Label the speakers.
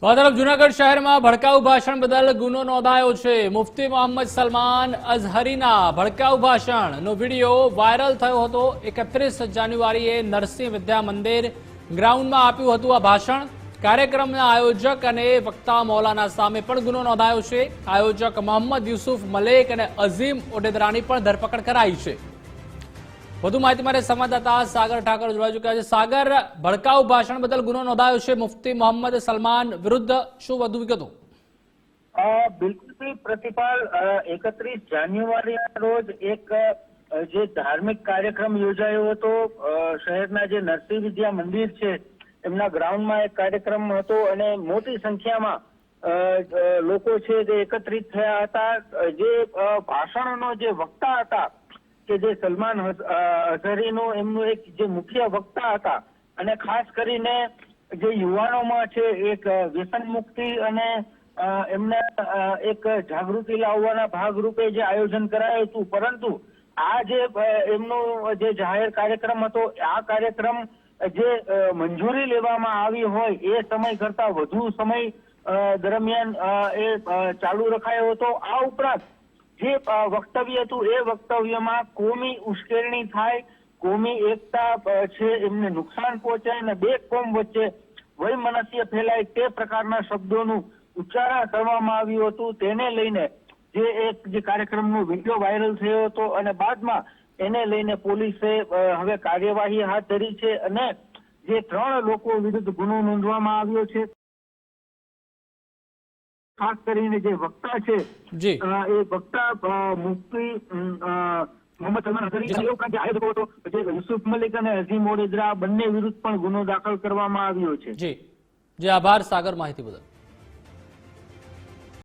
Speaker 1: તો આ તરફ જૂનાગઢ શહેરમાં ભડકાઉ ભાષણ બદલ ગુનો નોંધાયો છે। મુફ્તી મોહમ્મદ સલમાન અઝહરીના ભડકાઉ ભાષણનો વિડીયો વાયરલ થયો હતો। 31 જાન્યુઆરીએ નરસિંહ વિદ્યા મંદિર ગ્રાઉન્ડમાં આપ્યું હતું આ ભાષણ। કાર્યક્રમના આયોજક અને વક્તા મૌલાના સામે પણ ગુનો નોંધાયો છે। આયોજક મોહમ્મદ યુસુફ મલેક અને અઝીમ ઓડેદરાની પણ ધરપકડ કરાઈ છે। વધુ માહિતી માટે સંવાદદાતા સાગર ઠાકર જોડાઈ ચૂક્યા છે। સાગર, ભડકાઉ ભાષણ બદલ ગુનો નોંધાયો છે મુફ્તી મોહમ્મદ સલમાન વિરુદ્ધ, શું વધુ વિગતો?
Speaker 2: બિલકુલ પ્રતિપાલ, 31 જાન્યુઆરીના રોજ એક જે ધાર્મિક કાર્યક્રમ યોજાયો હતો શહેરના જે નરસિંહ વિદ્યા મંદિર છે એમના ગ્રાઉન્ડમાં એક કાર્યક્રમ હતો અને મોટી સંખ્યામાં લોકો છે જે એકત્રિત થયા હતા। જે ભાષણનો જે વક્તા હતા કે જે સલમાન અઝહરીનો એમનું એક જે મુખ્ય વક્તા હતા અને ખાસ કરીને જે યુવાનોમાં છે એક વ્યસન મુક્તિ અને એમને એક જાગૃતિ લાવવાના ભાગરૂપે જે આયોજન કરાયું હતું, પરંતુ આ જે એમનો જે જાહેર કાર્યક્રમ હતો આ કાર્યક્રમ જે મંજૂરી લેવામાં આવી હોય એ સમય કરતા વધુ સમય દરમિયાન એ ચાલુ રખાયો હતો। આ ઉપરાંત જે વક્તવ્ય હતું એ વક્તવ્યમાં કોમી ઉશ્કેરણી થાય, કોમી એકતા છે એમને નુકસાન પહોંચે અને બે કોમ વચ્ચે વૈમનસ્ય ફેલાય તે પ્રકારના શબ્દોનું ઉચ્ચારણ કરવામાં આવ્યું હતું। તેને લઈને જે એક જે કાર્યક્રમનો વિડીયો વાયરલ થયો હતો અને બાદમાં એને લઈને પોલીસે હવે કાર્યવાહી હાથ ધરી છે અને જે 3 લોકો વિરુદ્ધ ગુનો નોંધવામાં આવ્યો છે। ખાસ કરીને જે વક્તા છે એ વક્તા મુફ્તી મોહમ્મદ સલમાન અઝહરી ઉપરાંત જે આયોજકો હતો જે યુસુફ મલિક અને અઝીમ ઓડેદરા બંને વિરુદ્ધ પણ ગુનો દાખલ કરવામાં આવ્યો છે।
Speaker 1: જી, આભાર સાગર માહિતી બદલ।